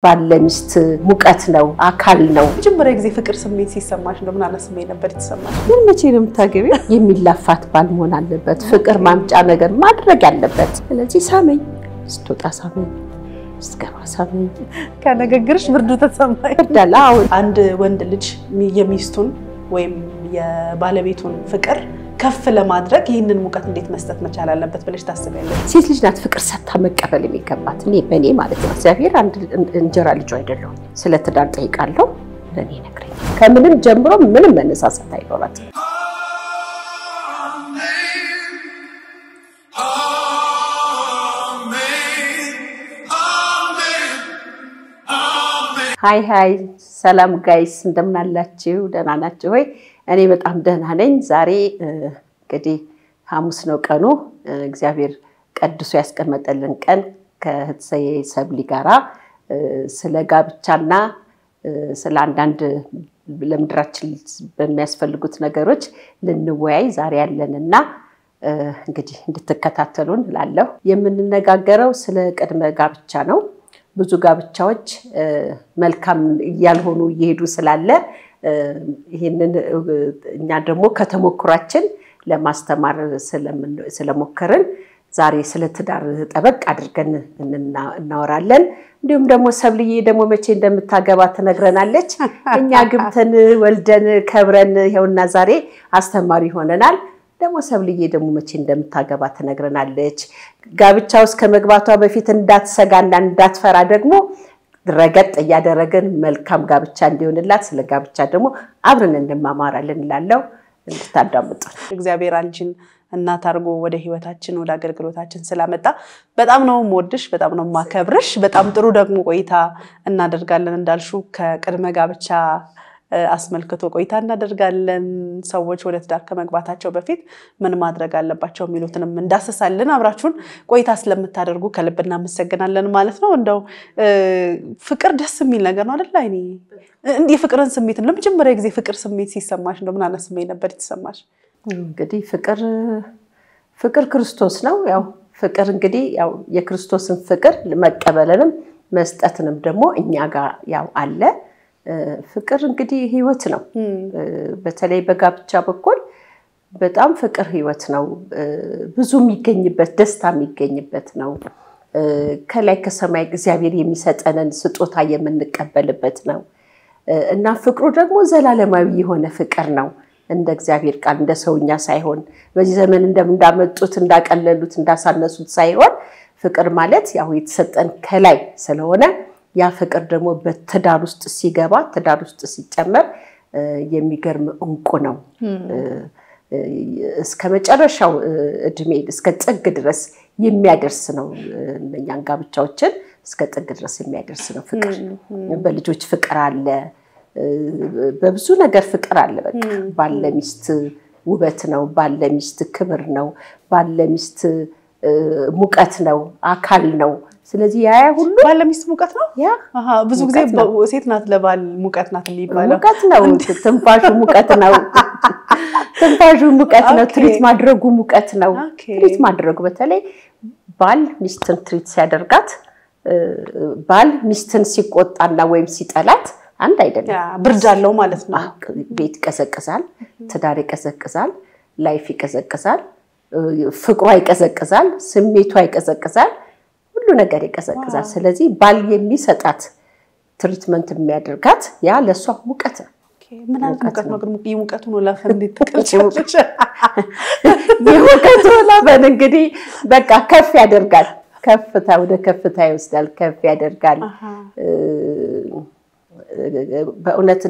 ባለሚስት ሙቀት ነው አካል ነው መጀመሪያ ጊዜ ፍቅር ስሜት ሲሰማሽ እንደምን አላስመ ነበር የተሰማሽ ምን መቼ ነው የምታገቢው የሚላፋት ባል መሆን አለበት ፍቅር ማምጫ ነገር ማድረግ ያለበት ስለዚህ ሳመኝ ስትወጣ ሳመኝ ስትገባ ሳመኝ ከነገርሽ ብርዱ ተሰማኝ ደላው አንድ ወንድ ልጅ የሚስቱን ወይም የባለቤቱን ፍቅር ከፍ ለማድረግ ይሄንን ሙቀት እንዴት መስጠት መቻል አለበት ብለሽ ታስቢያለሽ ሴት ልጅ ናት ፍቅር ሰጣ መቀበል የሚገባት እኔ በኔ ማለት ነው እግዚአብሔር አንድ እንጀራ ልጅ አይደለም ስለ ትዳር ጠይቃለሁ ለኔ ነግረኝ ከምንም ጀምሮ ምንም መነሳሳት አይኖራትም ሃይ ሰላም ጋይስ እንደምን አላችሁ ደህና ናችሁ ወይ እኔ በጣም ደህና ነኝ ዛሬ እንግዲህ ሐሙስ ነው ቀኑ እግዚአብሔር ቀድሶ ያስቀመጠልን ቀን ከህትሰዬ ሰብሊ ጋራ ስለ ጋብቻና ስለ አንዳንድ ለምድራችን በሚያስፈልጉት ነገሮች ልንወያይ ዛሬ ያለንና እንግዲህ እንድትከታተሉን ላለው የምንነጋገረው ስለ ቅድመ ጋብቻ ነው ብዙ ጋብቻዎች መልካም ያልሆኑ ይሄዱ ስላለ ይሄንን እኛ ደግሞ ከተሞክሯችን ለማስተማር ስለሞከርን ዛሬ ስለ ትዳር ጠበቅ አድርገን እናወራለን እንዲሁም ደግሞ ሰብልዬ ደግሞ መቼ እንደምታገባ ተነግረናለች እኛ ግብተን ወልደን ከብረን ይሄውና ዛሬ አስተማሪ ሆነናል ደግሞ ሰብልዬ ደግሞ መቼ እንደምታገባ ተነግረናለች ጋብቻው እስከ መግባቷ በፊት እንዳትሰጋና እንዳትፈራ ደግሞ ረገጥ ያደረገን መልካም ጋብቻ እንዲሆንላት ስለ ጋብቻ ደግሞ አብረን እንማማራለን ላለው እንድታዳምጡ እግዚአብሔር አንቺን እናት አርጎ ወደ ህይወታችን ወደ አገልግሎታችን ስላመጣ በጣም ነው ሞድሽ በጣም ነው ማከብርሽ በጣም ጥሩ ደግሞ ቆይታ እናደርጋለን እንዳልሹ ከቅድመ ጋብቻ አስመልክቶ ቆይታ እናደርጋለን ሰዎች ወደ ትዳር ከመግባታቸው በፊት ምን ማድረግ አለባቸው የሚሉትንም እንዳሰሳለን አብራችሁን ቆይታ ስለምታደርጉ ከልብና መሰግናለን ማለት ነው እንደው ፍቅር ደስ የሚል ነገር ነው አይደል አይኔ እንዴ ፍቅርን ስሜት ለመጀመሪያ ጊዜ ፍቅር ስሜት ሲሰማሽ እንደምን አላስመኝ ነበር የተሰማሽ እንግዲህ ፍቅር ክርስቶስ ነው ያው ፍቅር እንግዲህ ያው የክርስቶስን ፍቅር ለመቀበልንም መስጠትንም ደግሞ እኛ ጋር ያው አለ ፍቅር እንግዲህ ህይወት ነው በተለይ በጋብቻ በኩል በጣም ፍቅር ህይወት ነው ብዙ የሚገኝበት ደስታ የሚገኝበት ነው ከላይ ከሰማይ እግዚአብሔር የሚሰጠንን ስጦታ የምንቀበልበት ነው እና ፍቅሩ ደግሞ ዘላለማዊ የሆነ ፍቅር ነው እንደ እግዚአብሔር ቃል እንደ ሰውኛ ሳይሆን በዚህ ዘመን እንዳመጡት እንዳቀለሉት እንዳሳነሱት ሳይሆን ፍቅር ማለት ያው የተሰጠን ከላይ ስለሆነ ያ ፍቅር ደግሞ በትዳር ውስጥ ሲገባ ትዳር ውስጥ ሲጨመር የሚገርም እንቁ ነው እስከ መጨረሻው እድሜ እስከ ጥግ ድረስ የሚያደርስ ነው እኛን ጋብቻዎችን እስከ ጥግ ድረስ የሚያደርስ ነው ፍቅር በልጆች ፍቅር አለ በብዙ ነገር ፍቅር አለ በቃ ባለሚስት ውበት ነው ባለሚስት ክብር ነው ባለሚስት ሙቀት ነው አካል ነው ስለዚህ ያ ሁሉ ባለሚስት ሙቀት ነው ያ ብዙ ጊዜ ሴት ናት ለባል ሙቀት ናት የሚባለው ሙቀት ነው ትንፋሹ ሙቀት ነው ትንፋሹ ሙቀት ነው ትሪት ማድረጉ ሙቀት ነው ትሪት ማድረጉ በተለይ ባል ሚስትን ትሪት ሲያደርጋት ባል ሚስትን ሲቆጣና ወይም ሲጠላት አንድ አይደለም ብርድ አለው ማለት ነው ቤት ይቀዘቅዛል ትዳር ይቀዘቅዛል ላይፍ ይቀዘቅዛል ፍቅሩ ይቀዘቅዛል ስሜቱ ይቀዘቅዛል ሁሉ ነገር ይቀዘቅዛል ስለዚህ ባል የሚሰጣት ትሪትመንት የሚያደርጋት ያ ለሷ ሙቀት ነው ምን አይነት ሙቀት ነው ግን ሙቀቱ ነው ለፈንዴት ተቀልጭ የሙቀቱ ለበን እንግዲህ በቃ ከፍ ያደርጋል ከፍታ ወደ ከፍታ ይወስዳል ከፍ ያደርጋል በእውነት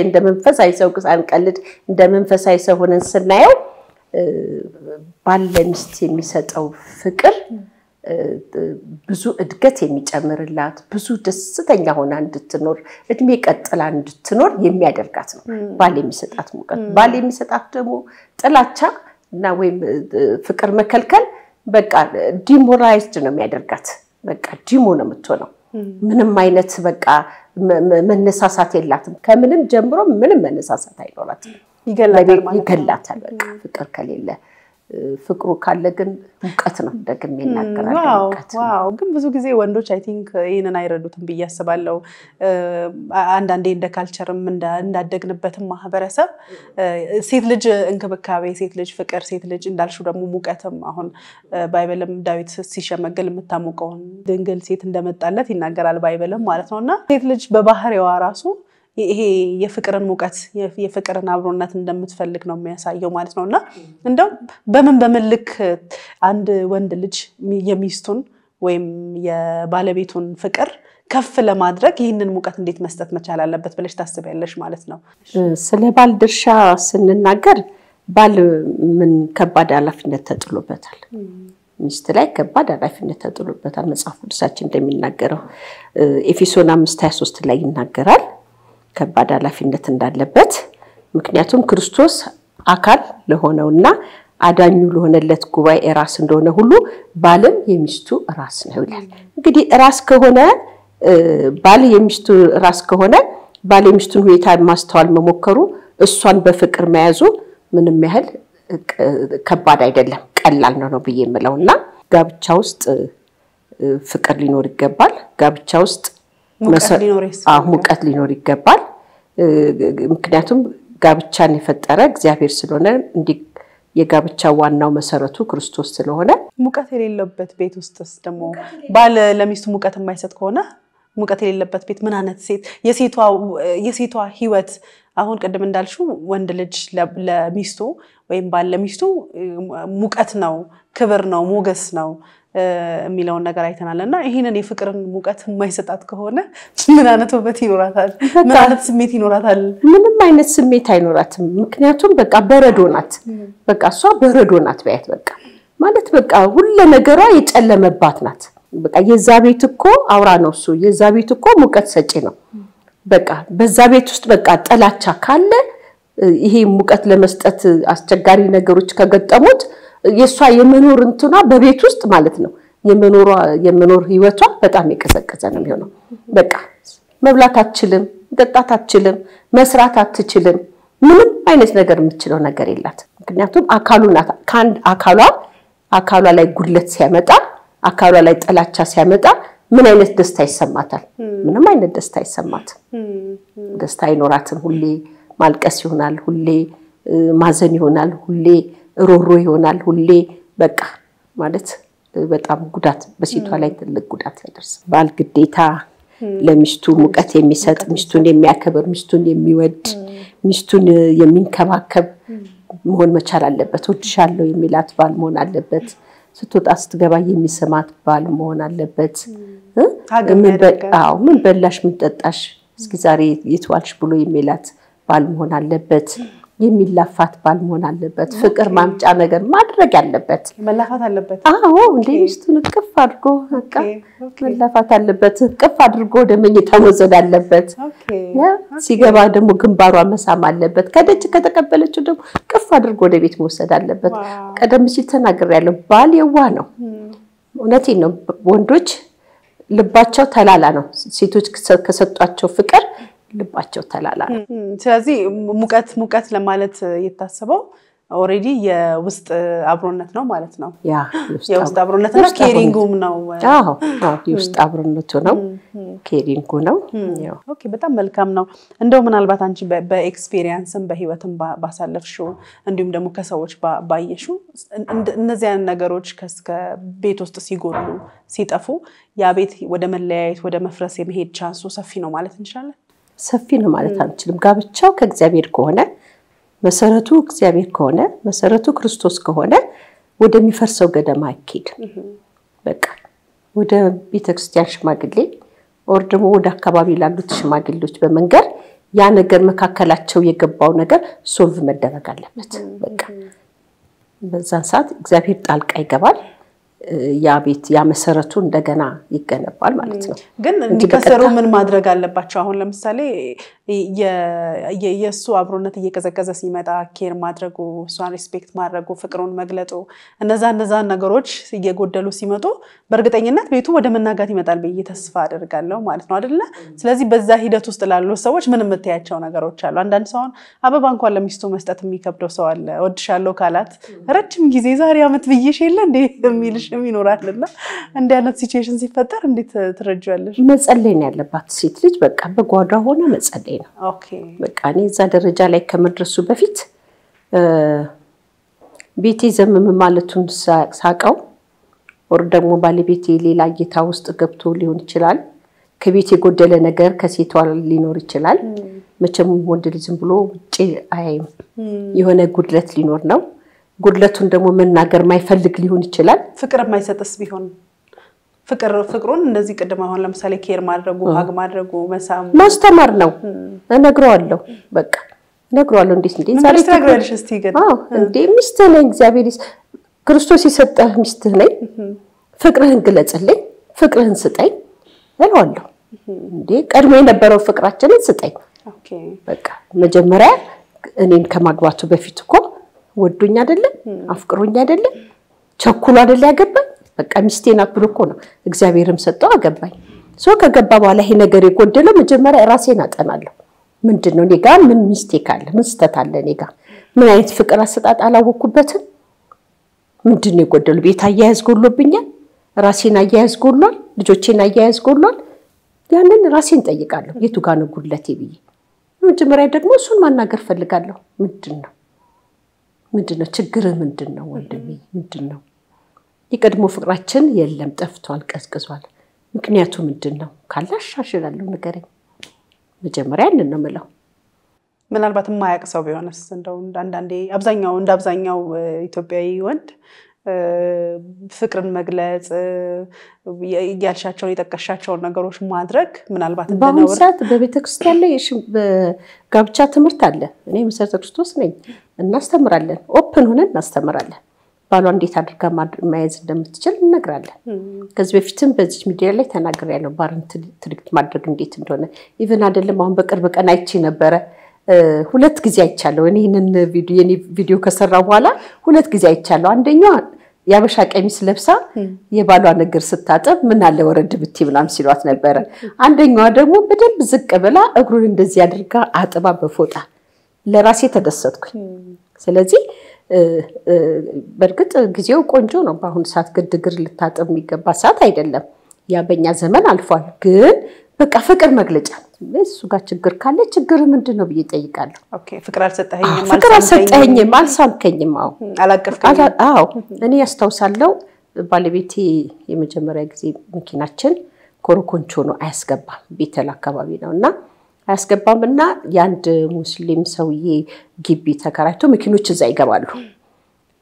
እንደመንፈሳዊ ሰው አንቀልድ እንደመንፈሳዊ ሰው ሆነን ስናየው ባለሚስት የሚሰጠው ፍቅር ብዙ እድገት የሚጨምርላት ብዙ ደስተኛ ሆና እንድትኖር እድሜ ቀጥላ እንድትኖር የሚያደርጋት ነው ባል የሚሰጣት ሙቀት ባል የሚሰጣት ደግሞ ጥላቻ እና ወይም ፍቅር መከልከል በቃ ዲሞራይዝድ ነው የሚያደርጋት በቃ ዲሞ ነው የምትሆነው ምንም አይነት በቃ መነሳሳት የላትም ከምንም ጀምሮ ምንም መነሳሳት አይኖራትም ይገላታል በቃ ፍቅር ከሌለ ፍቅሩ ካለ ግን ሙቀት ነው ደግሜ እናገራለሁ ዋው ግን ብዙ ጊዜ ወንዶች አይ ቲንክ ይሄንን አይረዱትም ብዬ አስባለሁ አንዳንዴ እንደ ካልቸርም እንዳደግንበትም ማህበረሰብ ሴት ልጅ እንክብካቤ ሴት ልጅ ፍቅር ሴት ልጅ እንዳልሽው ደግሞ ሙቀትም አሁን ባይበልም ዳዊት ሲሸመገል የምታሞቀውን ድንግል ሴት እንደመጣለት ይናገራል ባይበልም ማለት ነውና ሴት ልጅ በባህሪዋ ራሱ ይሄ የፍቅርን ሙቀት የፍቅርን አብሮነት እንደምትፈልግ ነው የሚያሳየው ማለት ነውና እንደው በምን ልክ አንድ ወንድ ልጅ የሚስቱን ወይም የባለቤቱን ፍቅር ከፍ ለማድረግ ይሄንን ሙቀት እንዴት መስጠት መቻል አለበት ብለሽ ታስቢያለሽ ማለት ነው ስለ ባል ድርሻ ስንናገር ባል ምን ከባድ ኃላፊነት ተጥሎበታል ሚስት ላይ ከባድ ኃላፊነት ተጥሎበታል መጽሐፍ ቅዱሳችን እንደሚናገረው ኤፌሶን 5:23 ላይ ይናገራል ከባድ ኃላፊነት እንዳለበት ምክንያቱም ክርስቶስ አካል ለሆነውና አዳኙ ለሆነለት ጉባኤ ራስ እንደሆነ ሁሉ ባልም የሚስቱ ራስ ነው ይላል እንግዲህ ራስ ከሆነ ባል የሚስቱ ራስ ከሆነ ባል የሚስቱን ሁኔታ ማስተዋል መሞከሩ እሷን በፍቅር መያዙ ምንም ያህል ከባድ አይደለም ቀላል ነው በየምለውና ጋብቻ ውስጥ ፍቅር ሊኖር ይገባል ጋብቻ ውስጥ ሙቀት ሊኖር ይገባል ምክንያቱም ጋብቻን የፈጠረ እግዚአብሔር ስለሆነ እንዲ የጋብቻ ዋናው መሰረቱ ክርስቶስ ስለሆነ ሙቀት የሌለበት ቤት ውስጥስ ደግሞ ባል ለሚስቱ ሙቀት የማይሰጥ ከሆነ ሙቀት የሌለበት ቤት ምን አይነት ሴት የሴቷ ህይወት አሁን ቀደም እንዳልሽው ወንድ ልጅ ለሚስቱ ወይም ባል ለሚስቱ ሙቀት ነው ክብር ነው ሞገስ ነው የሚለውን ነገር አይተናልና ይሄንን የፍቅርን ሙቀት የማይሰጣት ከሆነ ምን አይነት ውበት ይኖራታል ምን አይነት ስሜት ይኖራታል ምንም አይነት ስሜት አይኖራትም ምክንያቱም በቃ በረዶ ናት በቃ እሷ በረዶ ናት በያት በቃ ማለት በቃ ሁሉ ነገሯ የጨለመባት ናት በቃ የዛ ቤት እኮ አውራ ነው እሱ የዛ ቤት እኮ ሙቀት ሰጪ ነው በቃ በዛ ቤት ውስጥ በቃ ጥላቻ ካለ ይሄ ሙቀት ለመስጠት አስቸጋሪ ነገሮች ከገጠሙት የሷ የመኖር እንትኗ በቤት ውስጥ ማለት ነው የመኖር ህይወቷ በጣም የቀዘቀዘ ነው የሚሆነው በቃ መብላት አትችልም መጠጣት አትችልም መስራት አትችልም ምንም አይነት ነገር የምትችለው ነገር የላት ምክንያቱም አካሉናት ካንድ አካሏ ላይ ጉድለት ሲያመጣ አካሏ ላይ ጥላቻ ሲያመጣ ምን አይነት ደስታ ይሰማታል ምንም አይነት ደስታ ይሰማት ደስታ አይኖራትም ሁሌ ማልቀስ ይሆናል ሁሌ ማዘን ይሆናል ሁሌ ሮሮ ይሆናል ሁሌ በቃ ማለት በጣም ጉዳት በሴቷ ላይ ትልቅ ጉዳት ያደርስ ባል ግዴታ ለሚስቱ ሙቀት የሚሰጥ ሚስቱን የሚያከብር ሚስቱን የሚወድ ሚስቱን የሚንከባከብ መሆን መቻል አለበት ወድሻለሁ የሚላት ባል መሆን አለበት ስትወጣ ስትገባ የሚሰማት ባል መሆን አለበት ምን በላሽ ምን ጠጣሽ እስኪ ዛሬ የትዋልሽ ብሎ የሚላት ባል መሆን አለበት የሚላፋት ባል መሆን አለበት ፍቅር ማምጫ ነገር ማድረግ ያለበት መላፋት አለበት አዎ እንዴ ሚስቱን ቅፍ አድርጎ በቃ መላፋት አለበት ቅፍ አድርጎ ደመኝታ መውሰድ አለበት ሲገባ ደግሞ ግንባሯ መሳም አለበት ከደጅ ከተቀበለችው ደግሞ ቅፍ አድርጎ ወደ ቤት መውሰድ አለበት ቀደም ሲል ተናግሬያለሁ ባል የዋ ነው እውነቴን ነው ወንዶች ልባቸው ተላላ ነው ሴቶች ከሰጧቸው ፍቅር ልባቸው ተላላ ነው ስለዚህ ሙቀት ለማለት የታሰበው ኦሬዲ የውስጥ አብሮነት ነው ማለት ነው የውስጥ አብሮነት እና ኬሪንጉም ነው አዎ የውስጥ አብሮነቱ ነው ኬሪንጉ ነው ኦኬ በጣም መልካም ነው እንደው ምናልባት አንቺ በኤክስፒሪየንስም በህይወትም ባሳለፍሽው እንዲሁም ደግሞ ከሰዎች ባየሽው እነዚህ አይነት ነገሮች ከቤት ውስጥ ሲጎሉ ሲጠፉ ያ ቤት ወደ መለያየት ወደ መፍረስ የመሄድ ቻንሱ ሰፊ ነው ማለት እንችላለን ሰፊ ነው ማለት አንችልም ጋብቻው ከእግዚአብሔር ከሆነ መሰረቱ እግዚአብሔር ከሆነ መሰረቱ ክርስቶስ ከሆነ ወደሚፈርሰው ገደማ አይኬድ በቃ ወደ ቤተክርስቲያን ሽማግሌ ወር ደግሞ ወደ አካባቢ ላሉት ሽማግሌዎች በመንገር ያ ነገር መካከላቸው የገባው ነገር ሶልቭ መደረግ አለበት በቃ በዛን ሰዓት እግዚአብሔር ጣልቃ ይገባል ያ ቤት ያ መሰረቱ እንደገና ይገነባል ማለት ነው። ግን እንዲከሰሩ ምን ማድረግ አለባቸው? አሁን ለምሳሌ የሱ አብሮነት እየቀዘቀዘ ሲመጣ ኬር ማድረጉ፣ እሷን ሪስፔክት ማድረጉ፣ ፍቅሩን መግለጡ እነዛ ነገሮች እየጎደሉ ሲመጡ በእርግጠኝነት ቤቱ ወደ መናጋት ይመጣል ብዬ ተስፋ አደርጋለሁ ማለት ነው አይደለ? ስለዚህ በዛ ሂደት ውስጥ ላሉ ሰዎች ምን የምትያቸው ነገሮች አሉ? አንዳንድ ሰው አበባ እንኳን ለሚስቱ መስጠት የሚከብደው ሰው አለ። ወድሻለሁ ካላት ረጅም ጊዜ ዛሬ አመት ብዬሽ የለ እንዴ የሚልሽ ይኖራልና እንደ አይነት ሲቹዌሽን ሲፈጠር እንዴት ትረጃለሽ? መጸለይ ነው ያለባት ሴት ልጅ። በቃ በጓዳ ሆነ መጸለይ ነው። ኦኬ በቃ እኔ እዛ ደረጃ ላይ ከመድረሱ በፊት ቤቴ ዘመም ማለቱን ሳቀው ወር ደግሞ ባለቤቴ ሌላ ጌታ ውስጥ ገብቶ ሊሆን ይችላል። ከቤቴ ጎደለ ነገር ከሴቷ ሊኖር ይችላል። መቼም ወንድ ልጅ ዝም ብሎ ውጪ አይም የሆነ ጉድለት ሊኖር ነው። ጉድለቱን ደግሞ መናገር ማይፈልግ ሊሆን ይችላል። ፍቅር ማይሰጥስ ቢሆን ፍቅሩን እንደዚህ ቅድም አሁን ለምሳሌ ኬር ማድረጉ ሀግ ማድረጉ መሳም ማስተማር ነው። እነግረዋለሁ በቃ እነግረዋለሁ። እንዴት ዛሬ ትነግሪያለሽ? እስቲ ግን እንዴ ሚስትህ ነኝ፣ እግዚአብሔር ክርስቶስ የሰጠህ ሚስትህ ነኝ፣ ፍቅርህን ግለጽልኝ፣ ፍቅርህን ስጠኝ እለዋለሁ። እንዴ ቀድሞ የነበረው ፍቅራችንን ስጠኝ። ኦኬ በቃ መጀመሪያ እኔን ከማግባቱ በፊት እኮ ወዶኝ አይደለም አፍቅሮኝ አይደለም ቸኩሎ አይደለም ያገባኝ። በቃ ሚስቴን አክብሮ እኮ ነው እግዚአብሔርም ሰጠው አገባኝ። ሶ ከገባ በኋላ ይሄ ነገር የጎደለው መጀመሪያ ራሴን አጠናለሁ። ምንድነው እኔ ጋር ምን ሚስቴክ አለ? ምን ስተት አለ? እኔ ጋር ምን አይነት ፍቅር አሰጣጥ አላወኩበትም? ምንድነው የጎደለው? ቤት አያያዝ ጎሎብኛል፣ ራሴን አያያዝ ጎሏል፣ ልጆቼን አያያዝ ጎሏል። ያንን ራሴን ጠይቃለሁ። የቱ ጋር ነው ጉድለቴ ብዬ መጀመሪያ ደግሞ እሱን ማናገር ፈልጋለሁ። ምንድነው ችግር? ምንድነው ወንድሜ? ምንድነው የቀድሞ ፍቅራችን የለም ጠፍቷል፣ ቀዝቅዟል። ምክንያቱ ምንድነው? ካላሻሽላለሁ ንገረኝ። መጀመሪያ እንነው ማለት ምናልባት የማያውቅ ሰው ቢሆንስ? እንደው አንዳንዴ አብዛኛው ኢትዮጵያዊ ወንድ ፍቅርን መግለጽ ያልሻቸውን የጠቀሻቸውን ነገሮች ማድረግ ምናልባት እንደነው በአሁን በቤተክርስቲያን ላይ ጋብቻ ትምህርት አለ። እኔ መሰረተ ክርስቶስ ነኝ። እናስተምራለን፣ ኦፕን ሆነን እናስተምራለን። ባሏ እንዴት አድርጋ ማያዝ እንደምትችል እንነግራለን። ከዚህ በፊትም በዚህ ሚዲያ ላይ ተናግሬያለሁ። ባርን ትሪት ማድረግ እንዴት እንደሆነ ኢቭን አይደለም አሁን በቅርብ ቀን አይቼ ነበረ። ሁለት ጊዜ አይቻለሁ። እኔን ቪዲዮ ከሰራው በኋላ ሁለት ጊዜ አይቻለሁ። አንደኛው ያበሻ ቀሚስ ለብሳ የባሏ ነገር ስታጠብ ምን አለ ወረድ ብትይ ምናምን ሲሏት ነበረ። አንደኛዋ ደግሞ በደንብ ዝቅ ብላ እግሩን እንደዚህ አድርጋ አጥባ በፎጣ ለራሴ ተደሰትኩኝ። ስለዚህ በርግጥ ጊዜው ቆንጆ ነው። በአሁን ሰዓት ግድግር ልታጠብ የሚገባ ሰዓት አይደለም። ያ በእኛ ዘመን አልፏል። ግን በቃ ፍቅር መግለጫ እሱ ጋር ችግር ካለ ችግር ምንድነው ብዬ ጠይቃለሁ። ኦኬ ፍቅር አልሰጠኸኝም አልሳምከኝም አላቀፍከኝም። አዎ እኔ ያስታውሳለሁ ባለቤቴ የመጀመሪያ ጊዜ መኪናችን ኮረኮንቾ ነው አያስገባም፣ ቤተል አካባቢ ነውና አያስገባምና ያንድ ሙስሊም ሰውዬ ግቢ ተከራይቶ መኪኖች እዛ ይገባሉ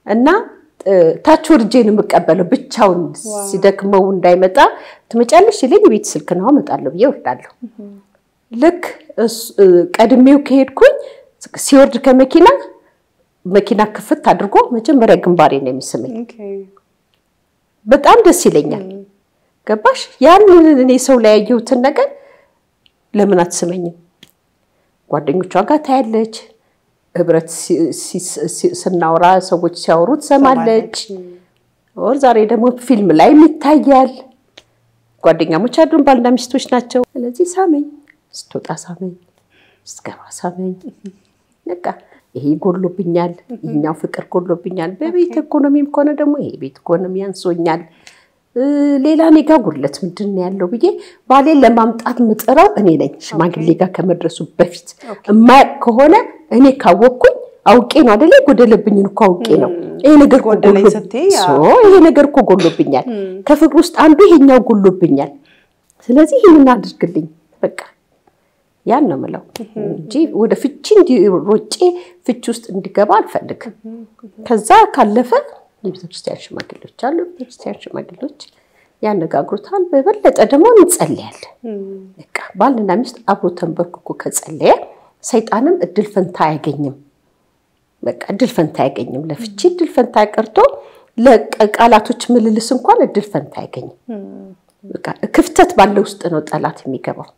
እና ታች ወርጄን መቀበለው ብቻውን ሲደክመው እንዳይመጣ ትመጫለሽ ይለኝ ቤት ስልክ ነው አመጣለሁ ብዬ ወርዳለሁ። ልክ ቀድሜው ከሄድኩኝ ሲወርድ ከመኪና ክፍት አድርጎ መጀመሪያ ግንባሬ ነው የሚስመኝ። በጣም ደስ ይለኛል። ገባሽ? ያንን እኔ ሰው ላይ ያየሁትን ነገር ለምን አትስመኝም? ጓደኞቿ ጋር ታያለች፣ ህብረት ስናወራ ሰዎች ሲያወሩት ሰማለች። ወር ዛሬ ደግሞ ፊልም ላይ ይታያል። ጓደኛሞች አዱን ባልና ሚስቶች ናቸው። ስለዚህ ሳመኝ፣ ስትወጣ ሳመኝ፣ ስትገባ ሳመኝ። በቃ ይሄ ጎሎብኛል፣ ይሄኛው ፍቅር ጎሎብኛል። በቤት ኢኮኖሚም ኮነ ደግሞ ይሄ ቤት ኢኮኖሚ አንሶኛል። ሌላ ኔጋ ጉድለት ምንድነው ያለው ብዬ ባሌን ለማምጣት ምጥራው እኔ ነኝ። ሽማግሌ ጋር ከመድረሱ በፊት የማያውቅ ከሆነ እኔ ካወቅኩኝ አውቄ ነው አይደለ? ጎደለብኝን እኮ አውቄ ነው። ይሄ ነገር እኮ ጎሎብኛል። ከፍቅር ውስጥ አንዱ ይሄኛው ጎሎብኛል። ስለዚህ ይሄን አድርግልኝ በቃ ያን ነው ማለት እንጂ ወደ ፍቺ እንዲሮጬ ፍቺ ውስጥ እንዲገባ አልፈልግም። ከዛ ካለፈ የቤተክርስቲያን ሽማግሌዎች አሉ። የቤተክርስቲያን ሽማግሌዎች ያነጋግሩታል። በበለጠ ደግሞ እንጸልያለን። በቃ ባልና ሚስት አብሮ ተንበርክኮ ከጸለየ ሰይጣንም እድል ፈንታ አያገኝም። በቃ እድል ፈንታ አያገኝም። ለፍቺ እድል ፈንታ ቀርቶ ለቃላቶች ምልልስ እንኳን እድል ፈንታ አይገኝም በቃ ክፍተት ባለው ውስጥ ነው ጠላት የሚገባው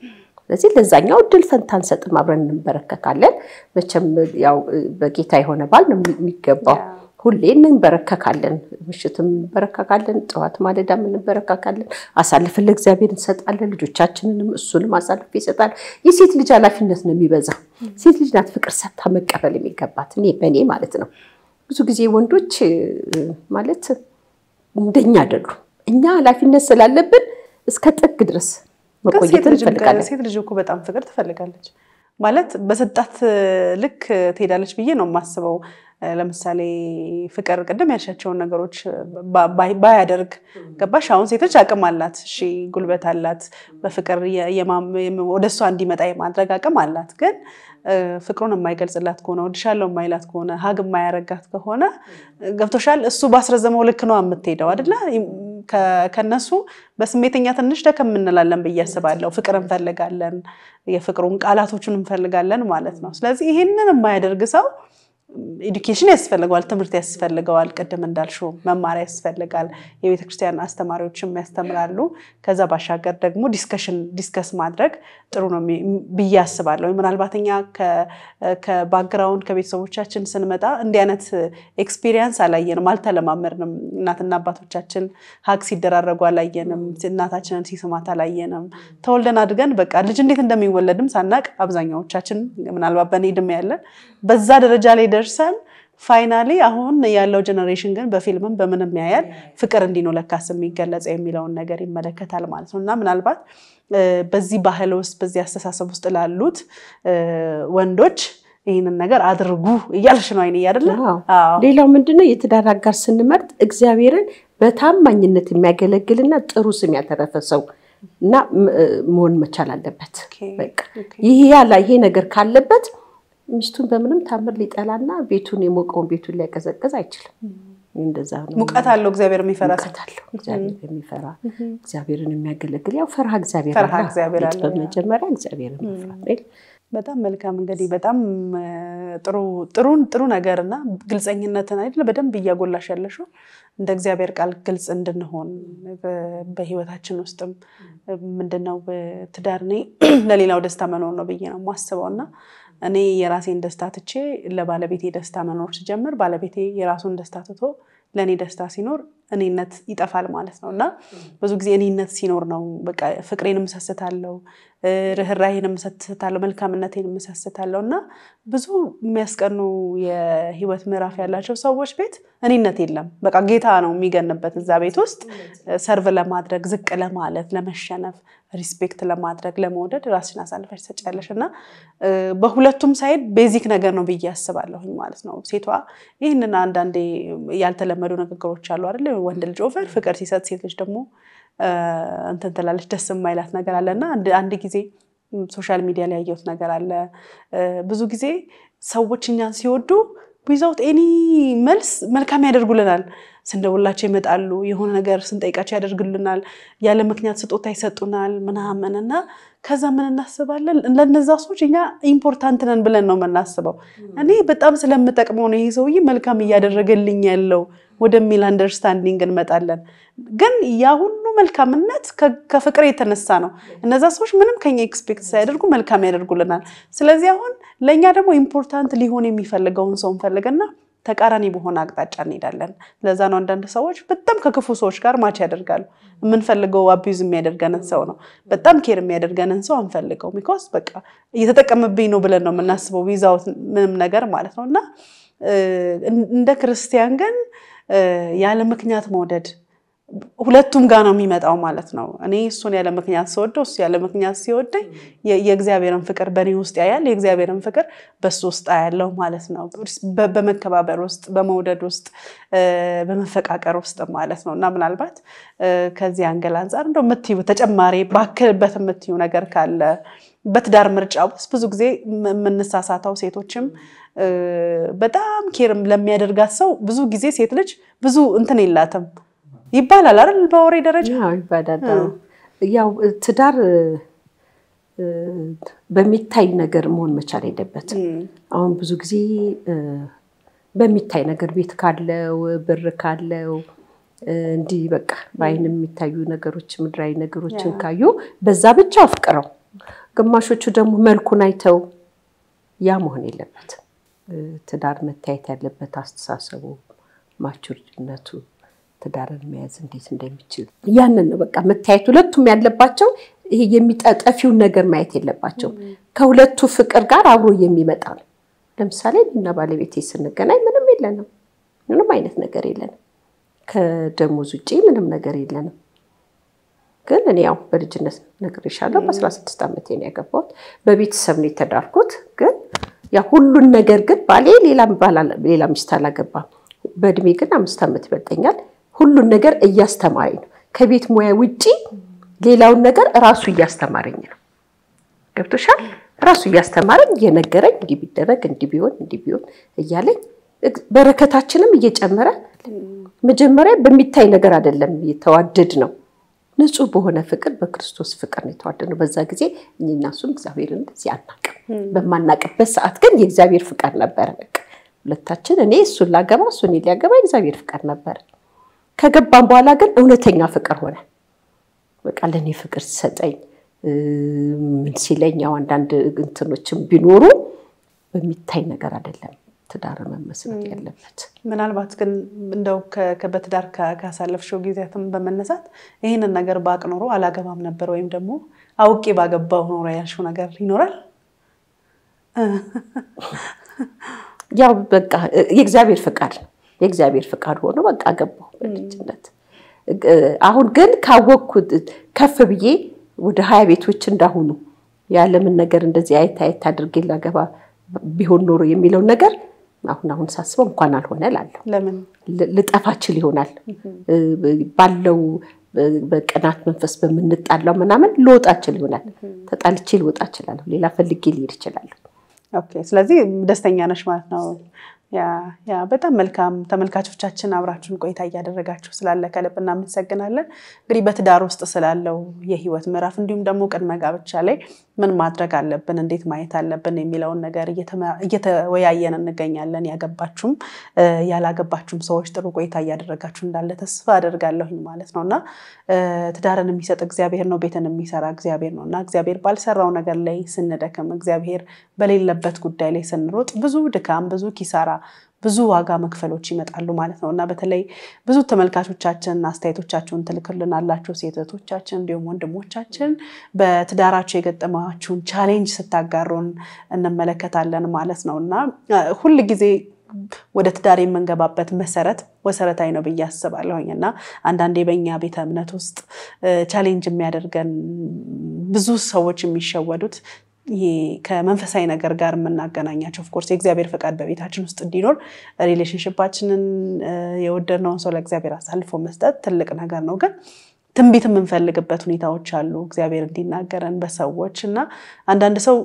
ስለዚህ ለዛኛው እድል ፈንታ እንሰጥም አብረን እንበረከካለን መቼም ያው በጌታ የሆነ ባል ነው የሚገባው ሁሌ እንበረከካለን ምሽትም እንበረከካለን ጠዋት ማለዳም እንበረከካለን አሳልፈን ለእግዚአብሔር እንሰጣለን ልጆቻችንንም እሱንም አሳልፈ ይሰጣል የሴት ልጅ ኃላፊነት ነው የሚበዛው ሴት ልጅ ናት ፍቅር ሰጥታ መቀበል የሚገባት በኔ ማለት ነው ብዙ ጊዜ ወንዶች ማለት እንደኛ አይደሉ እኛ ኃላፊነት ስላለብን እስከ ጥግ ድረስ መቆየት እንፈልጋለን ሴት ልጅ እኮ በጣም ፍቅር ትፈልጋለች ማለት በሰጣት ልክ ትሄዳለች ብዬ ነው የማስበው ለምሳሌ ፍቅር ቀደም ያልሻቸው ነገሮች ባያደርግ ገባሽ አሁን ሴቶች አቅም አላት እሺ ጉልበት አላት በፍቅር ወደሷ እንዲመጣ የማድረግ አቅም አላት ግን ፍቅሩን የማይገልጽላት ከሆነ ወድሻለው የማይላት ከሆነ ሀግ የማያረጋት ከሆነ ገብቶሻል እሱ ባስረዘመው ልክ ነው የምትሄደው አይደለ ከነሱ በስሜተኛ ትንሽ ደከም እንላለን በያስባለው ፍቅር እንፈልጋለን የፍቅሩን ቃላቶችን እንፈልጋለን ማለት ነው ስለዚህ ይሄንን የማያደርግ ሰው ኤዱኬሽን ያስፈልጋል ትምህርት ያስፈልጋል ቀደም እንዳልሽው መማሪያ ያስፈልጋል የቤተክርስቲያን አስተማሪዎችም ያስተምራሉ ከዛ ባሻገር ደግሞ ዲስከስ ማድረግ ጥሩ ነው በያስባለው ምናልባትኛ ከባክግራውንድ ከቤተሰቦቻችን ስንመጣ እንዲህ አይነት ኤክስፒሪየንስ አላየንም አልተለማመድንም እናትና አባቶቻችን ሀቅ ሲደራረጉ አላየንም እናታችንን ሲስማት አላየንም ተወልደን አድገን በቃ ልጅ እንዴት እንደሚወለድም ሳናቅ አብዛኛዎቻችን ምናልባት በኔድም ያለን በዛ ደረጃ ላይ ደርሰን ፋይናሊ አሁን ያለው ጄነሬሽን ግን በፊልምም በምንም ያያል ፍቅር እንዲኖር ለካስ የሚገለጽ የሚለውን ነገር ይመለከታል ማለት ነውና ምናልባት በዚህ ባህል ውስጥ በዚህ አስተሳሰብ ውስጥ ላሉት ወንዶች ይሄንን ነገር አድርጉ እያልሽ ነው አይኔ አይደለ ሌላው ምንድነው የትዳር አጋር ስንመርጥ እግዚአብሔርን በታማኝነት የሚያገለግልና ጥሩ ስም ያተረፈሰው እና መሆን መቻል አለበት በቃ ይሄ ነገር ካለበት ሚስቱን በምንም ታምር ሊጠላና ቤቱን የሞቀውን ቤቱን ሊያቀዘቅዝ አይችልም እንደዛ ነው ሙቀት አለው እግዚአብሔር የሚፈራ እግዚአብሔር የሚፈራ እግዚአብሔርን የሚያገለግል ያው ፈርሃ እግዚአብሔር አለ በመጀመሪያ እግዚአብሔርን መፍራት በጣም መልካም እንግዲህ በጣም ጥሩ ነገርና ግልጸኝነትን አይደል በደንብ ያጎላሽ ያለሽው እንደ እግዚአብሔር ቃል ግልጽ እንድንሆን በህይወታችን ውስጥም ምንድነው ትዳር ነኝ ለሌላው ደስታ መኖር ነው ብዬ ነው ማስበውና እኔ የራሴን ደስታ ትቼ ለባለቤቴ ደስታ መኖር ሲጀምር ባለቤቴ የራሱን ደስታ ትቶ ለኔ ደስታ ሲኖር እኔነት ይጠፋል ማለት ነውና ብዙ ጊዜ እኔነት ሲኖር ነው በቃ ፍቅሬንም ሰስታለው ርህራሄንም ሰስታለው መልካምነቴንም ሰስታለውና ብዙ የሚያስቀኑ የህይወት ምዕራፍ ያላቸው ሰዎች ቤት እኔነት የለም በቃ ጌታ ነው የሚገንበት እዛ ቤት ውስጥ ሰርቭ ለማድረግ ዝቅ ለማለት ለመሸነፍ ሪስፔክት ለማድረግ ለመወደድ ራስሽን አሳልፈሽ ተጫለሽና በሁለቱም ሳይድ ቤዚክ ነገር ነው በያስባለሁኝ ማለት ነው ሴቷ ይሄንን አንዳንዴ ያልተለመዱ ነገሮች አሉ አይደል ወንድ ልጅ ኦቨር ፍቅር ሲሰጥ ሴት ልጅ ደግሞ እንትን ተላለች ደስ የማይላት ነገር አለና አንድ ጊዜ ሶሻል ሚዲያ ላይ ያየሁት ነገር አለ ብዙ ጊዜ ሰዎች እኛን ሲወዱ without any መልስ መልካም ያደርጉልናል ስንደውላቸው ይመጣሉ የሆነ ነገር ስንጠይቃቸው ያደርጉልናል ያለ ምክንያት ስጦታ ይሰጡናል ምናምንና ከዛ ምን እናስባለን ለነዛ ሰዎች እኛ ኢምፖርታንት ነን ብለን ነው የምናስበው እኔ በጣም ስለምጠቅመው ነው ይሄ ሰውዬ መልካም ያደረገልኝ ያለው ወደሚል አንደርስታንዲንግ እንመጣለን ግን ያ ሁሉ መልካምነት ከፍቅር የተነሳ ነው እነዛ ሰዎች ምንም ከኛ ኤክስፔክት ሳይደርጉ መልካም ያደርጉልናል ስለዚህ አሁን ለኛ ደግሞ ኢምፖርታንት ሊሆን የሚፈልገውን ሰው እንፈልግና ተቃራኒ በሆነ አቅጣጫ እንሄዳለን ለዛ ነው አንዳንድ ሰዎች በጣም ከክፉ ሰዎች ጋር ማች ያደርጋሉ የምንፈልገው አቢዩዝ የሚያደርገንን ሰው ነው በጣም ኬር የሚያደርገንን ሰው አንፈልገው because በቃ እየተጠቀመብኝ ነው ብለን ነው የምናስበው without ምንም ነገር ማለት ነውና እንደ ክርስቲያን ግን ያለ ምክንያት መውደድ ሁለቱም ጋር ነው የሚመጣው ማለት ነው እኔ እሱን ያለ ምክንያት ሰወደው እሱ ያለ ምክንያት ሲወደኝ የእግዚአብሔርን ፍቅር በኔ ውስጥ ያያል የእግዚአብሔርን ፍቅር በሱ ውስጥ ያያለው ማለት ነው በመከባበር ውስጥ በመውደድ ውስጥ በመፈቃቀር ውስጥ ማለት ነውና ምናልባት ከዚህ አንገል አንፃር እንደው ምትዩ ተጨማሪ ባክልበት ምትዩ ነገር ካለ በትዳር ምርጫ ውስጥ ብዙ ጊዜ ምንሳሳታው ሴቶችም በጣም ኬርም ለሚያደርጋት ሰው ብዙ ጊዜ ሴት ልጅ ብዙ እንትን ይላተም ይባላል አይደል በወሬ ደረጃ ይባላል ያው ትዳር በሚታይ ነገር መሆን መቻል የለበትም አሁን ብዙ ጊዜ በሚታይ ነገር ቤት ካለው ብር ካለው እንዲህ በቃ በአይን የሚታዩ ነገሮች ምድራዊ ነገሮችን ካዩ በዛ ብቻ አፍቅረው ግማሾቹ ደግሞ መልኩን አይተው ያ መሆን የለበትም ትዳር መታየት ያለበት አስተሳሰቡ ማቹርነቱ ትዳርን መያዝ እንዴት እንደሚችል ያንን ነው በቃ መታየት ሁለቱም ያለባቸው ይሄ የሚጣጣፊው ነገር ማየት የለባቸው ከሁለቱ ፍቅር ጋር አብሮ የሚመጣ ነው ለምሳሌ እና ባለቤቴ ስንገናኝ ምንም የለንም ምንም አይነት ነገር የለንም ከደሞዝ ውጪ ምንም ነገር የለንም ግን እኔ ያው በልጅነት ነግሬሻለሁ በ16 ዓመቴ ነው ያገባሁት በቤተሰብ ነው የተዳርኩት ግን ያ ሁሉን ነገር ግን ባሌ ሌላ ሚስት አላገባም በእድሜ ግን 5 ዓመት ይበልጠኛል ሁሉን ነገር እያስተማረኝ ነው ከቤት ሙያ ውጪ ሌላውን ነገር ራሱ እያስተማረኝ ነው ገብቶሻል ራሱ እያስተማረኝ የነገረኝ እንዲህ ቢደረግ እንዲህ ቢሆን እያለኝ በረከታችንም እየጨመረ መጀመሪያ በሚታይ ነገር አይደለም የተዋደድ ነው ንጹህ በሆነ ፍቅር በክርስቶስ ፍቅር ነው የተዋደድነው በዛ ጊዜ እኛሱም እግዚአብሔርን እንደዚህ አናቀም በማናቀበት ሰዓት ግን የእግዚአብሔር ፍቅር ነበር በቃ ሁለታችን እኔ እሱን ላገባ እሱ እኔ ሊያገባ የእግዚአብሔር ፍቅር ነበር ከገባን በኋላ ግን እውነተኛ ፍቅር ሆነ በቃ ለኔ ፍቅር ሰጠኝ ምን ሲለኛው አንዳንድ እንትኖችም ቢኖሩ በሚታይ ነገር አይደለም ትዳር መመስረት ያለበት ምናልባት ግን እንደው ከበትዳር ካሳለፍሽው ጊዜያትም በመነሳት ይሄንን ነገር ባቅ ኖሮ አላገባም ነበር ወይም ደግሞ አውቄ ባገባው ኖሮ ያልሽው ነገር ይኖራል ያው በቃ የእግዚአብሔር ፍቃድ ሆኖ በቃ ገባው በልጅነት አሁን ግን ካወቅኩት ከፍ ብዬ ወደ 20 ቤቶች እንዳሁኑ ያለምን ነገር እንደዚህ አይታ አድርጌ ላገባ ቢሆን ኖሮ የሚለው ነገር አሁን ሳስበው እንኳን አልሆነ ላለው ለምን ልጠፋችል ይሆናል ባለው በቀናት መንፈስ በመንጣላው ምናምን ልወጣችል ይሆናል ተጣልቼ ልወጣችላለሁ ሌላ ፈልጌ ልሄድ ይችላል ኦኬ ስለዚህ ደስተኛ ነሽ ማለት ነው ያ በጣም መልካም ተመልካቾቻችን አብራችሁን ቆይታ ያደረጋችሁ ስላለ ከልብና እናመሰግናለን እንግዲህ በትዳር ውስጥ ስላለው የህይወት ምዕራፍ እንዲሁም ደግሞ ቅድመ ጋብቻ ላይ ምን ማድረግ አለብን እንዴት ማየት አለብን የሚለውን ነገር እየተወያየን እንገኛለን ያገባችሁም ያላገባችሁም ሰዎች ጥሩ ቆይታ ያደረጋችሁ እንዳለ ተስፋ አደርጋለሁኝ ማለት ነውና ትዳርን የሚሰጥ እግዚአብሔር ነው ቤትን የሚሰራ እግዚአብሔር ነውና እግዚአብሔር ባልሰራው ነገር ላይ ስንደከም እግዚአብሔር በሌለበት ጉዳይ ላይ ስንሮጥ ብዙ ድካም ብዙ ኪሳራ ብዙ ዋጋ መክፈሎች ይመጣሉ ማለት ነውና በተለይ ብዙ ተመልካቾቻችን አስተያየቶቻችሁን ትልክልናላችሁ ሴቶቻችን እንዲሁም ወንድሞቻችን በትዳራቸው የገጠማችሁን ቻሌንጅ ስታጋሩን እንመለከታለን ማለት ነውና ሁሉ ጊዜ ወደ ትዳር የምንገባበት መሰረታዊ ነው በያስባለሁኝና አንዳንዴ በእኛ ቤተ እምነት ውስጥ ቻሌንጅ የሚያደርገን ብዙ ሰዎች የሚሸወዱት ይሄ ከመንፈሳዊ ነገር ጋር የምናገናኛቸው ኦፍ ኮርስ የእግዚአብሔር ፈቃድ በቤታችን ውስጥ እንዲኖር ሪሌሽንሺፓችንን የወደድነውን ሰው ለእግዚአብሔር አሳልፎ መስጠት ትልቅ ነገር ነው ግን ትንቢት የምንፈልግበት ሁኔታዎች አሉ እግዚአብሔር እንዲናገረን በሰዎችና አንዳንድ ሰው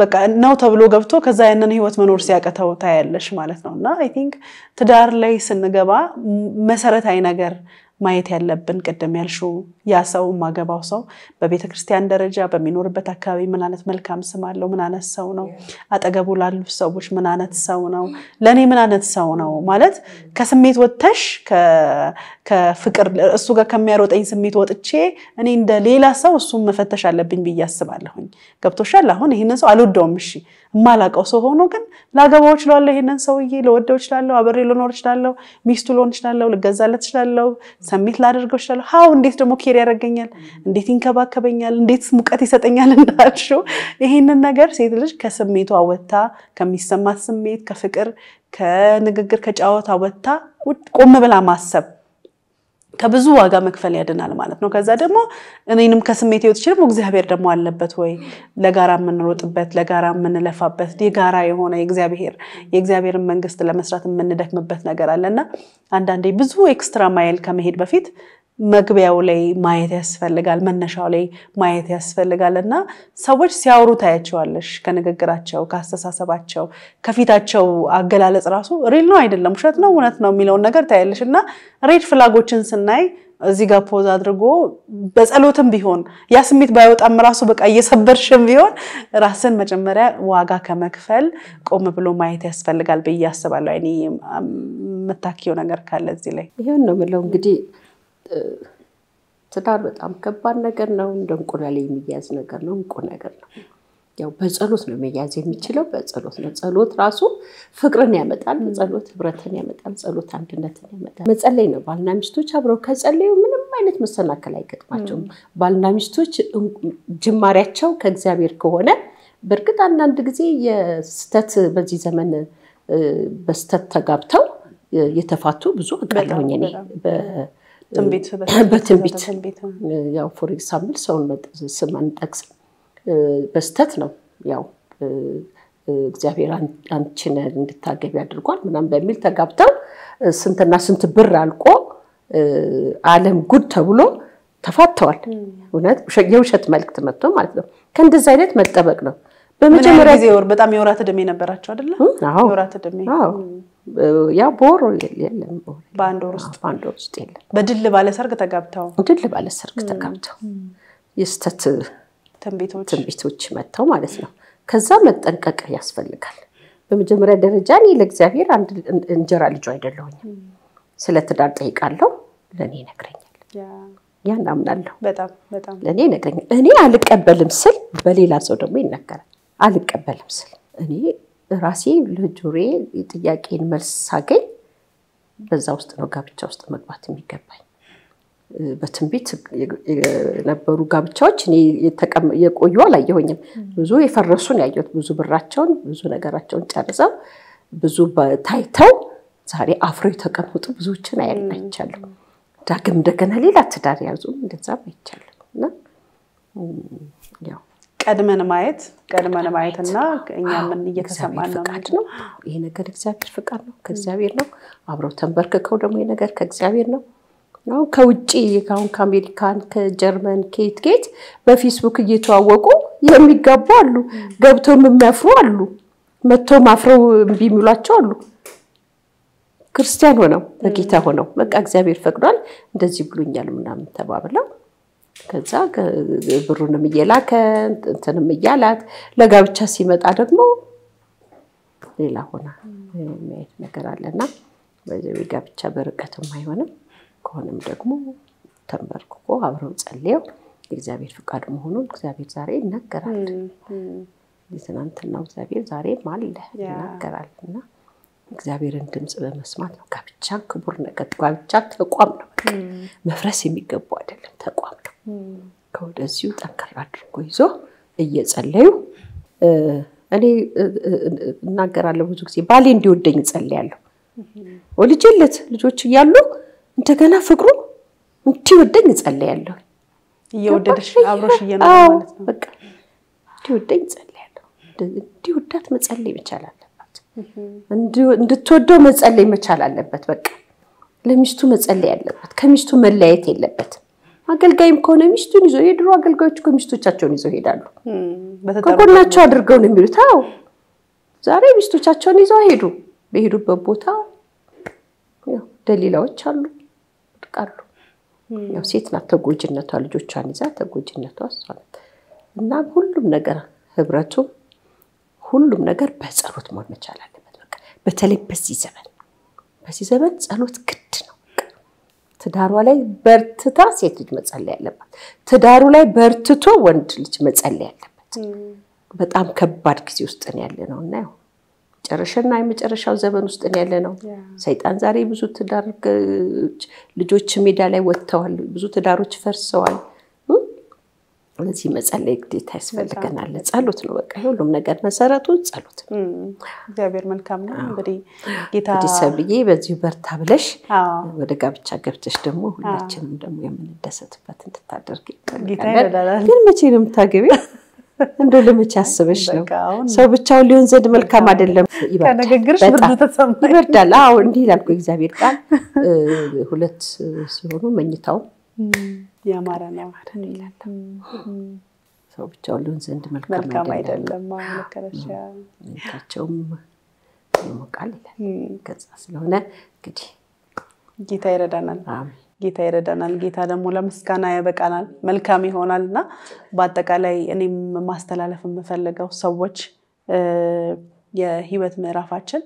በቃ ነው ተብሎ ገብቶ ከዛ ያንን ህይወት መኖር ሲያቀተው ታያለሽ ማለት ነውና አይ ቲንክ ትዳር ላይ ስንገባ መሰረታዊ ነገር ማየት ያለብን ቀደም ያልሽው ያ ሰው ማገባው ሰው በቤተክርስቲያን ደረጃ በሚኖርበት አካባቢ ምን አይነት መልካም ስም አለው ምን አይነት ሰው ነው አጠገቡ ላሉ ሰዎች ምን አይነት ሰው ነው ለኔ ምን አይነት ሰው ነው ማለት ከስሜት ወጥተሽ ከፍቅር እሱ ጋር ከሚያሮጠኝ ስሜት ወጥቼ እኔ እንደ ሌላ ሰው እሱን መፈተሽ አለብኝ በያስባለሁኝ ገብቶሻል አሁን ይሄንን ሰው አልወደውም እሺ ማላቀው ሰው ሆኖ ግን ላገባው ይችላል ይሄንን ሰውዬ ለወደው ይችላል አብሬ ልኖር ይችላል ሚስቱ ልሆን ይችላል ልገዛለት ይችላል ሰሚት ላደርገው ይችላል ሃው እንዴት ደግሞ ኬር ያረጋኛል እንዴት ይንከባከበኛል እንዴት ሙቀት ይሰጠኛል እንዳልሽው ይሄንን ነገር ሴት ልጅ ከስሜቷ ወጣ ከሚሰማት ስሜት ከፍቅር ከንግግር ከጫወታ ወጣ ቆም ብላ ማሰብ ከብዙ ዋጋ መክፈል ያደናል ማለት ነው ከዛ ደግሞ እኔንም ከስሜት ይወጥ ይችላል እግዚአብሔር ደግሞ አለበት ወይ ለጋራ ምንሮጥበት ለጋራ ምንለፋበት የጋራ የሆነ የእግዚአብሔርን መንግስት ለመስራት ምንደክምበት ነገር አለና አንዳንዴ ብዙ ኤክስትራ ማይል ከመሄድ በፊት መግቢያው ላይ ማየት ያስፈልጋል መነሻው ላይ ማየት ያስፈልጋልና ሰዎች ሲያወሩ ታያቸዋለሽ ከንግግራቸው ካስተሳሰባቸው ከፊታቸው አገላለጽ ራሱ ሪል ነው አይደለም ውሸት ነው እውነት ነው የሚለው ነገር ታያለሽና ሬድ ፍላጎችን ስናይ እዚህ ጋር ፖዝ አድርጎ በጸሎትም ቢሆን ያ ስሜት ባይወጣም ራሱ በቃ እየሰበርሽም ቢሆን ራስን መጀመሪያ ዋጋ ከመክፈል ቆም ብሎ ማየት ያስፈልጋል ብዬ አስባለሁ። እኔ መታኪው ነገር ካለ እዚህ ላይ ይሄን ነው የምለው። እንግዲህ ትዳር በጣም ከባድ ነገር ነው። እንደ እንቁላል የሚያዝ ነገር ነው። እንቁ ነገር ነው። ያው በጸሎት ነው መያዝ የሚችለው። በጸሎት ነው። ጸሎት ራሱ ፍቅርን ያመጣል። ጸሎት ህብረትን ያመጣል። ጸሎት አንድነትን ያመጣል። መጸለይ ነው። ባልና ሚስቶች አብረው ከጸለዩ ምንም አይነት መሰናከል አይገጥማቸውም። ባልና ሚስቶች ጅማሬያቸው ከእግዚአብሔር ከሆነ በርግጥ አንዳንድ ጊዜ የስተት በዚህ ዘመን በስተት ተጋብተው የተፋቱ ብዙ አቃለሁኝ እኔ በትንቢት ያው ፎር ኤግዛምፕል ሰውን ስም አንጠቅስ በስተት ነው ያው እግዚአብሔር አንቺን እንድታገቢ አድርጓል ምናምን በሚል ተጋብተው ስንትና ስንት ብር አልቆ ዓለም ጉድ ተብሎ ተፋተዋል። እውነት የውሸት መልክት መጥቶ ማለት ነው። ከእንደዚህ አይነት መጠበቅ ነው። በመጀመሪያ ጊዜ ወር በጣም የወራት እድሜ ነበራቸው አይደለ? የወራት እድሜ ያ ቦር የለም በአንድ ወር ውስጥ የለም። በድል ባለ ሰርግ ተጋብተው የስተት ትንቢቶች መጥተው ማለት ነው። ከዛ መጠንቀቅ ያስፈልጋል። በመጀመሪያ ደረጃ እኔ ለእግዚአብሔር አንድ እንጀራ ልጅ አይደለሁኝም። ስለ ትዳር ጠይቃለሁ ለኔ ነግረኛል። ያን አምናለሁ። በጣም ለኔ ነግረኛል። እኔ አልቀበልም ስል በሌላ ሰው ደግሞ ይነገራል። አልቀበልም ስል እኔ ራሴ ለጆሬ ጥያቄን መልስ ሳገኝ በዛ ውስጥ ነው ጋብቻ ውስጥ መግባት የሚገባኝ። በትንቢት የነበሩ ጋብቻዎች እኔ የቆዩ አላየሁኝም። ብዙ የፈረሱን ያየሁት ብዙ ብራቸውን ብዙ ነገራቸውን ጨርሰው ብዙ ታይተው ዛሬ አፍረው የተቀመጡ ብዙዎችን አይቻለሁ። ዳግም እንደገና ሌላ ትዳር ያዙ እንደዛ አይቻለሁና ያው ቀድመን ማየትና እኛ ምን እየተሰማን ነው ይሄ ነገር እግዚአብሔር ፍቃድ ነው ከእግዚአብሔር ነው። አብረው ተንበርክከው ደግሞ ይሄ ነገር ከእግዚአብሔር ነው። ነው ከውጪ ከአሜሪካን ከጀርመን ከየት በፌስቡክ እየተዋወቁ የሚጋቡ አሉ። ገብተው የሚያፍሩ አሉ። መጥተው ማፍረው ቢሚሏቸው አሉ። ክርስቲያን ሆነው በጌታ ሆነው በቃ እግዚአብሔር ፈቅዷል እንደዚህ ብሎኛል ምናምን ተባብለው ከዛ ብሩንም እየላከ እንትንም እያላት ለጋብቻ ሲመጣ ደግሞ ሌላ ሆና የሚያየት ነገር አለና በዚህ ጋብቻ በርቀትም አይሆንም። ከሆነም ደግሞ ተንበርክኮ አብረው ጸልየው እግዚአብሔር ፍቃድ መሆኑን እግዚአብሔር ዛሬ ይናገራል። ለትናንትናው እግዚአብሔር ዛሬ ማለ ይናገራልና እግዚአብሔርን ድምጽ በመስማት ነው። ጋብቻ ክቡር ነገር ጋብቻ ተቋም ነው። መፍረስ የሚገባው አይደለም ተቋም ነው። ከወደዚሁ ጠንከር አድርጎ ይዞ እየጸለዩ እኔ እናገራለሁ ብዙ ጊዜ ባሌ እንዲወደኝ ጸልያለሁ። ወልጅለት ልጆች እያሉ እንደገና ፍቅሩ እንዲወደኝ ጸልያለሁ። እየወደደሽ አብሮሽ እየኖረ ማለት ነው። በቃ እንዲወደኝ ጸልያለሁ። እንዲወዳት መጸለይ መቻል አለበት። እንድትወደው መጸለይ መቻል አለበት። በቃ ለሚስቱ መጸለይ አለበት። ከሚስቱ መለያየት የለበትም። አገልጋይም ከሆነ ሚስቱን ይዞ የድሮ አገልጋዮች ሚስቶቻቸውን ይዘው ሄዳሉ። ከጎናቸው አድርገው ነው የሚሉት። አዎ ዛሬ ሚስቶቻቸውን ይዘው ሄዱ። በሄዱበት ቦታ ያው ደሊላዎች አሉ ቃሉ ያው ሴት ናት ተጎጅነቷ ልጆቿን ይዛ ተጎጅነቷ አስተዋለት እና ሁሉም ነገር ህብረቱ ሁሉም ነገር በጸሎት መሆን መቻል አለበት። በቃ በተለይ በዚህ ዘመን ጸሎት ግድ ነው። ትዳሯ ላይ በርትታ ሴት ልጅ መጸለይ አለባት። ትዳሩ ላይ በርትቶ ወንድ ልጅ መጸለይ አለበት። በጣም ከባድ ጊዜ ውስጥ ነው ያለነውና ያው ጨረሽና የመጨረሻው ዘመን ውስጥ ነው ያለነው። ሰይጣን ዛሬ ብዙ ትዳር ልጆች ሜዳ ላይ ወጥተዋል። ብዙ ትዳሮች ፈርሰዋል። ለዚህ መጸለይ ግዴታ ያስፈልገናል። ጸሎት ነው በቃ ሁሉም ነገር መሰረቱ ጸሎት ነው። እግዚአብሔር መልካም ነው። እንግዲህ ጌታ ሰብዬ በዚህ በርታ ብለሽ ወደ ጋብቻ ገብተሽ ደግሞ ሁላችንም ደግሞ የምንደሰትበት እንድታደርጊ ጌታ ይረዳናል። ግን መቼ ነው የምታገቢው? እንደው ለመቼ አስበሽ ነው? ሰው ብቻው ሊሆን ዘንድ መልካም አይደለም። ከነገርሽ ብርዱ ተሰማኝ። ይበርዳል። አዎ እንዲህ ይላል እግዚአብሔር ቃል ሁለት ሲሆኑ መኝታው ያማረ ነው ይላል። ሰው ብቻው ሊሆን ዘንድ መልካም አይደለም። ማለከረሻ ታቸውም ይሞቃል ይላል። ከዛ ስለሆነ እንግዲህ ጌታ ይረዳናል። አሜን። ጌታ ይረዳናል ጌታ ደግሞ ለምስጋና ያበቃናል መልካም ይሆናልና በአጠቃላይ እኔም ማስተላለፍ የምፈልገው ሰዎች የህይወት ምዕራፋችን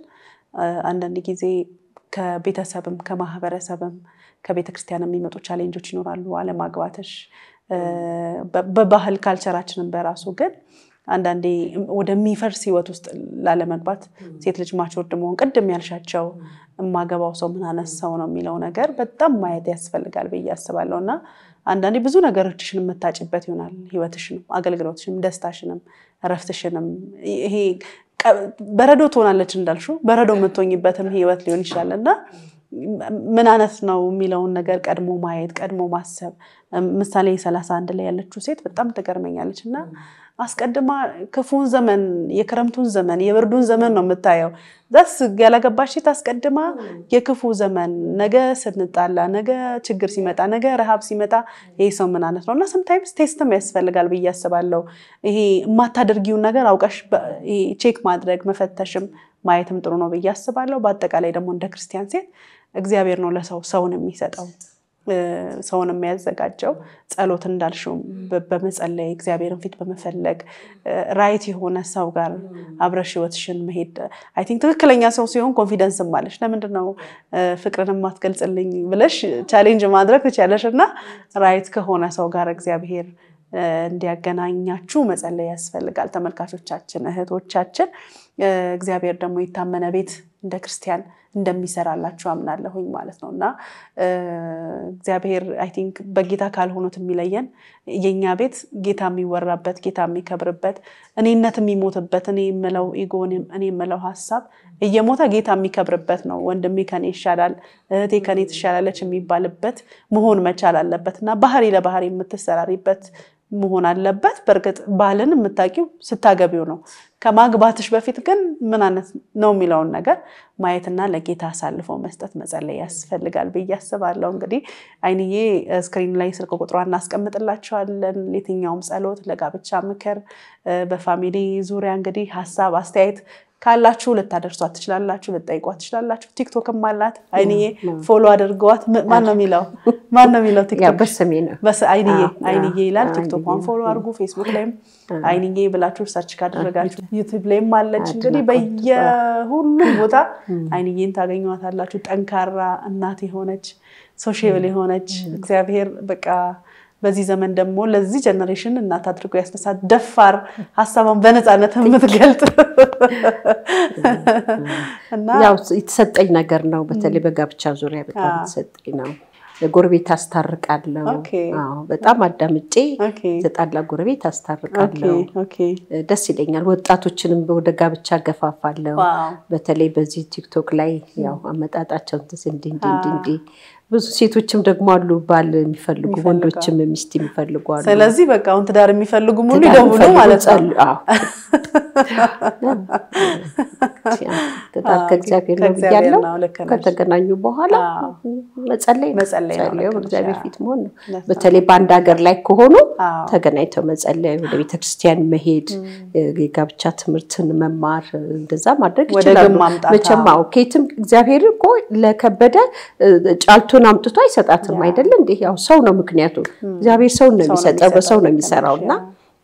አንዳንድ ጊዜ ከቤተሰብም ከማህበረሰብም ከቤተክርስቲያንም የሚመጡ ቻሌንጆች ይኖራሉ አለማግባትሽ በባህል ካልቸራችንን በራሱ ግን አንዳንዴ ወደሚፈርስ ህይወት ውስጥ ላለመግባት ሴት ልጅ ማቾርድ መሆን ቀደም ያልሻቸው ማገባው ሰው ምን አነሳው ነው የሚለው ነገር በጣም ማየት ያስፈልጋል በያስባለውና አንዳንዴ ብዙ ነገሮችሽን መታጭበት ይሆናል ህይወትሽንም አገልግሎትሽንም ደስታሽንም ረፍትሽንም ይሄ በረዶ ትሆናለች እንዳልሽው በረዶ መጥቶኝበትም ህይወት ሊሆን ይችላልና ምን አነስ ነው የሚለው ነገር ቀድሞ ማየት ቀድሞ ማሰብ ምሳሌ 31 ላይ ያለችው ሴት በጣም ተገርመኛለችና አስቀድማ ክፉን ዘመን የክረምቱን ዘመን የብርዱን ዘመን ነው የምታየው ዳስ ያላገባሽ ታስቀድማ የክፉ ዘመን ነገ ስንጣላ ነገ ችግር ሲመጣ ነገ ረሃብ ሲመጣ ይሄ ሰው ምን አነስ ነውና sometimes ቴስትም ያስፈልጋል በያስባለው ይሄ ማታደርጊው ነገር አውቀሽ ቼክ ማድረግ መፈተሽም ማየትም ጥሩ ነው በያስባለው በአጠቃላይ ደግሞ እንደ ክርስቲያን ሴት እግዚአብሔር ነው ለሰው ሰውን የሚሰጠው ሰውን የሚያዘጋጀው ጸሎት እንዳልሽው በመጸለይ እግዚአብሔርን ፊት በመፈለግ ራይት የሆነ ሰው ጋር አብረሽ ህይወትሽን መሄድ አይ ቲንክ ትክክለኛ ሰው ሲሆን ኮንፊደንስም አለሽ ለምንድነው ፍቅርን ማትገልጽልኝ ብለሽ ቻሌንጅ ማድረግ ትችያለሽና ራይት ከሆነ ሰው ጋር እግዚአብሔር እንዲያገናኛችሁ መጸለይ ያስፈልጋል ተመልካቾቻችን እህቶቻችን እግዚአብሔር ደግሞ ይታመነ ቤት እንደ ክርስቲያን እንደሚሰራላችሁ አምናለሁኝ ማለት ነውና እግዚአብሔር አይ ቲንክ በጌታ ካልሆኑት የሚለየን የኛ ቤት ጌታ የሚወራበት ጌታ የሚከብርበት እኔነት የሚሞትበት እኔ የምለው ኢጎን እኔ የምለው ሐሳብ እየሞተ ጌታ የሚከብርበት ነው ወንድሜ ከኔ ይሻላል እህቴ ከኔ ትሻላለች የሚባልበት መሆን መቻል አለበትና ባህሪ ለባህሪ የምትሰራሪበት መሆን አለበት በርግጥ ባልን የምታቂው ስታገቢው ነው ከማግባትሽ በፊት ግን ምን አይነት ነው የሚለው ነገር ማየትና ለጌታ አሳልፎ መስጠት መጸለይ ያስፈልጋል በያስባለው እንግዲህ አይንዬ ስክሪን ላይ ስልክ ቁጥሯን እናስቀምጥላችኋለን ለየትኛውም ጸሎት ለጋብቻ ምክር በፋሚሊ ዙሪያ እንግዲህ ሐሳብ አስተያየት ካላችሁ ልታደርሷት ትችላላችሁ ልትጠይቋት ትችላላችሁ ቲክቶክም አላት አይንዬ ፎሎ አድርጓት ማን ነው የሚለው ቲክቶክ በስሜ ነው አይንዬ ይላል ቲክቶክን ፎሎ አድርጉ ፌስቡክ ላይም አይንዬ ብላችሁ ሰርች ካደረጋችሁ ዩቲዩብ ላይም አለች እንግዲህ በየሁሉም ቦታ አይንዬን ታገኙዋታላችሁ ጠንካራ እናት የሆነች ሶሻል የሆነች እግዚአብሔር በቃ በዚህ ዘመን ደግሞ ለዚህ ጀነሬሽን እናት አድርጎ ያስነሳት ደፋር ሐሳቧን በነፃነት የምትገልጥ እና ያው የተሰጠኝ ነገር ነው በተለይ በጋብቻ ዙሪያ በጣም የተሰጠኝ ነው ጎረቤት አስታርቃለሁ በጣም አዳምጬ ተጣላ ጎረቤት አስታርቃለሁ ደስ ይለኛል ወጣቶችንም ወደ ጋብቻ ገፋፋለሁ በተለይ በዚህ ቲክቶክ ላይ ያው አመጣጣቸው እንዲ ብዙ ሴቶችም ደግሞ አሉ ባል የሚፈልጉ ወንዶችም ሚስት የሚፈልጉ አሉ ስለዚህ በቃ አሁን ትዳር የሚፈልጉ ሙሉ ይደውሉ ማለት ነው ትዳር ከእግዚአብሔር ነው ያለው ከተገናኙ በኋላ መጸለይ እግዚአብሔር ፊት መሆን ነው በተለይ ባንድ ሀገር ላይ ከሆኑ ተገናኝተው መጸለይ ወደ ቤተክርስቲያን መሄድ የጋብቻ ትምህርትን መማር እንደዛ ማድረግ ይችላል መቼም ኬትም እግዚአብሔር እኮ ለከበደ ጫልቶ አምጥቶ አይሰጣትም አይደል እንዴ ያው ሰው ነው ምክንያቱ እግዚአብሔር ሰው ነው የሚሰጠው በሰው ነው የሚሰራውና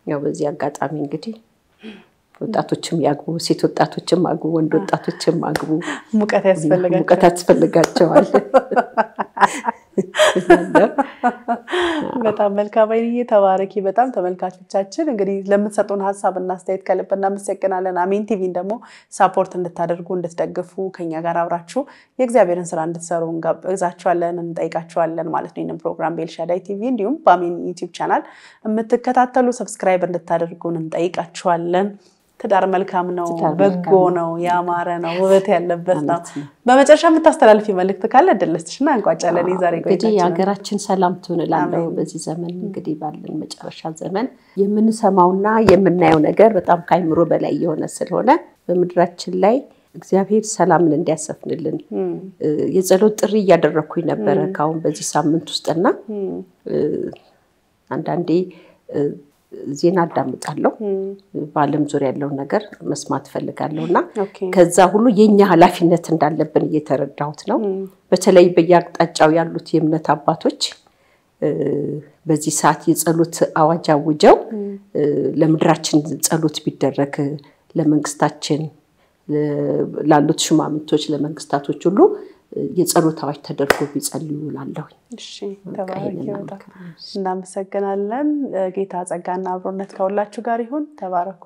ያው በዚህ አጋጣሚ እንግዲህ ወጣቶችም ያግቡ ሴት ወጣቶችም አግቡ ወንድ ወጣቶችም አግቡ ሙቀት ያስፈልጋቸዋል በጣም መልካም አይንዬ ተባረኪ በጣም ተመልካቾቻችን እንግዲህ ለምትሰጡን ሐሳብና አስተያየት ከልብና መስገናለን አሜን ቲቪን ደግሞ ሰፖርት እንድታደርጉ እንድትደግፉ ከኛ ጋር አብራችሁ የእግዚአብሔርን ስራ እንድትሰሩ እንጋብዛችኋለን እንጠይቃችኋለን ማለት ነው ይሄን ፕሮግራም በኤልሻዳይ ቲቪ እንዲሁም በአሜን ዩቲዩብ ቻናል የምትከታተሉ ሰብስክራይብ እንድታደርጉን እንጠይቃችኋለን ትዳር መልካም ነው በጎ ነው ያማረ ነው ውበት ያለበት ነው በመጨረሻ የምታስተላልፊ መልእክት ካለ ደለስተሽና እንቋጫለን ዛሬ እንግዲህ ሀገራችን ሰላም ትሆንላለሁ በዚህ ዘመን እንግዲህ ባለን መጨረሻ ዘመን የምንሰማውና የምናየው ነገር በጣም ካይምሮ በላይ የሆነ ስለሆነ በመድራችን ላይ እግዚአብሔር ሰላምን እንዲያሰፍንልን የጸሎት ጥሪ ያደረኩኝ ነበር ካሁን በዚህ ሳምንት ውስጥና አንዳንዴ ዜና አዳምጣለሁ በዓለም ዙሪያ ያለው ነገር መስማት ፈልጋለሁና ኦኬ ከዛ ሁሉ የኛ ኃላፊነት እንዳለብን እየተረዳሁት ነው በተለይ በየአቅጣጫው ያሉት የእምነት አባቶች በዚህ ሰዓት የጸሎት አዋጅ አውጀው ለምድራችን ጸሎት ቢደረግ ለመንግስታችን ላሉት ሽማምንቶች ለመንግስታቶች ሁሉ የጸሎት አዋጅ ተደርጎ ቢጸልዩ ላለው እሺ ተባረኩ እናመሰግናለን ጌታ ጸጋና አብሮነት ከሁላችሁ ጋር ይሁን ተባረኩ